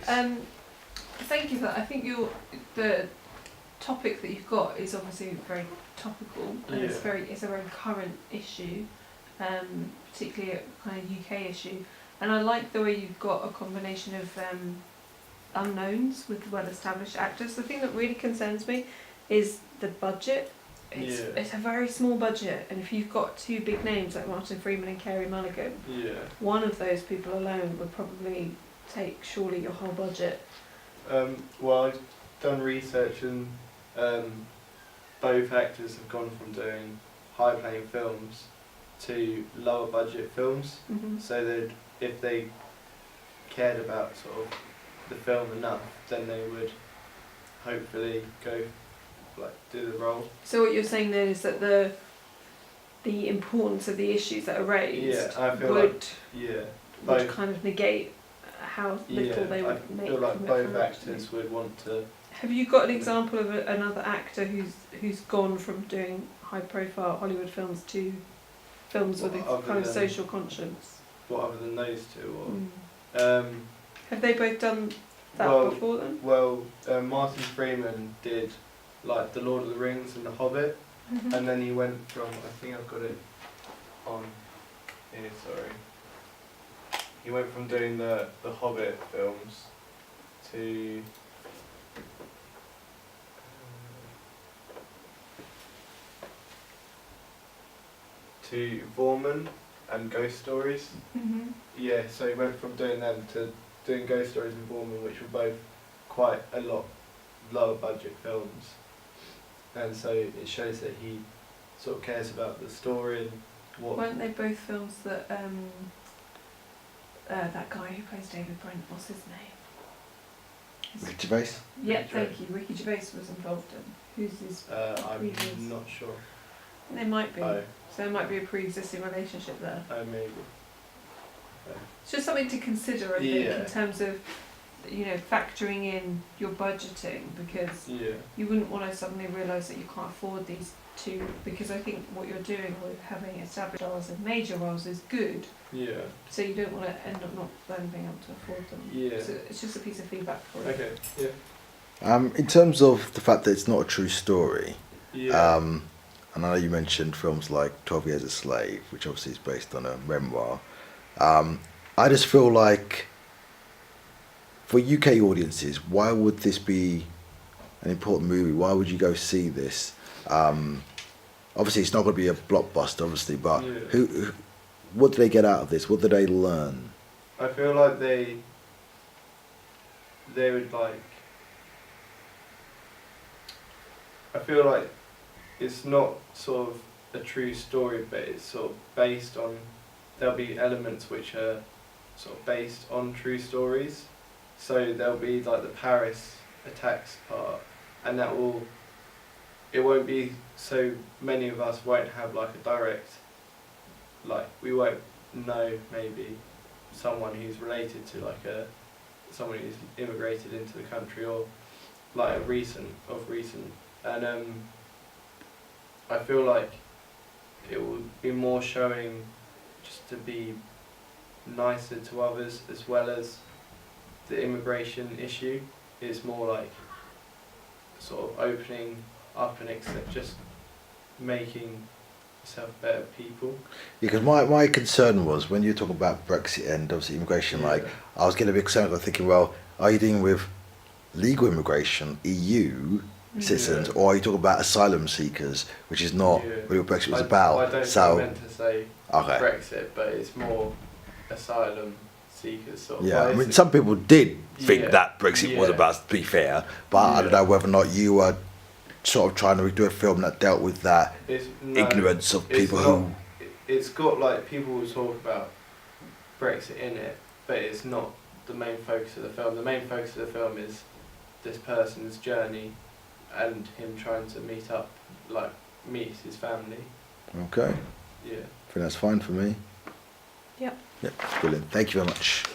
Thank you for that. I think the topic that you've got is obviously very topical, and it's a very current issue, particularly a kind of UK issue. And I like the way you've got a combination of unknowns with well-established actors. The thing that really concerns me is the budget. It's a very small budget, and if you've got two big names like Martin Freeman and Carey Mulligan, one of those people alone would probably take surely your whole budget. Well, I've done research, and both actors have gone from doing high-paying films to lower budget films. Mm-hmm. So that if they cared about sort of the film enough, then they would hopefully go do the role. So what you're saying then is that the importance of the issues that are raised I feel would kind of negate how little they would make. I feel like both actors would want to. Have you got an example of another actor who's gone from doing high-profile Hollywood films to films with a kind of social conscience? What, other than those two? Or have they both done that before then? Well, Martin Freeman did like The Lord of the Rings and The Hobbit, and then he went from, I think I've got it on here, sorry. He went from doing the Hobbit films to Vorman and Ghost Stories. Mm-hmm. Yeah, so he went from doing them to doing Ghost Stories and Vorman, which were both quite a lot lower budget films. And so it shows that he sort of cares about the story and what. Weren't they both films that that guy who plays David Brent, what's his name? Ricky Gervais? Yeah, thank you. Ricky Gervais was involved in. Who's his previous? I'm not sure. They might be. Oh. So there might be a pre-existing relationship there. Oh, maybe. It's just something to consider, I think, in terms of, factoring in your budgeting, because you wouldn't want to suddenly realise that you can't afford these two, because I think what you're doing with having established roles and major roles is good. Yeah. So you don't want to end up not then being able to afford them. Yeah. So it's just a piece of feedback for you. Okay. Yeah. In terms of the fact that it's not a true story, yeah. and I know you mentioned films like 12 Years a Slave, which obviously is based on a memoir. I just feel like for UK audiences, why would this be an important movie? Why would you go see this? Obviously, it's not going to be a blockbuster, obviously, but what do they get out of this? What do they learn? I feel like they would like. I feel like it's not sort of a true story, but it's sort of based on. There'll be elements which are sort of based on true stories. So there'll be like the Paris attacks part, and it won't be so many of us won't have like a direct, like we won't know maybe someone who's related to someone who's immigrated into the country or like recent, and I feel like it would be more showing just to be nicer to others, as well as the immigration issue is more like sort of opening up and just making yourself better people. Because my concern was when you talk about Brexit and obviously immigration, I was getting a bit concerned. I was thinking, well, are you dealing with legal immigration, EU citizens, or are you talking about asylum seekers, which is not really what Brexit was about? I don't think I meant to say Brexit, but it's more asylum seekers sort of. Yeah, I mean, some people did think that Brexit was about, to be fair, but I don't know whether or not you were sort of trying to do a film that dealt with that ignorance of people who. It's got like people will talk about Brexit in it, but it's not the main focus of the film. The main focus of the film is this person's journey and him trying to meet his family. Okay. Yeah. I think that's fine for me. Yep. Yep, brilliant. Thank you very much.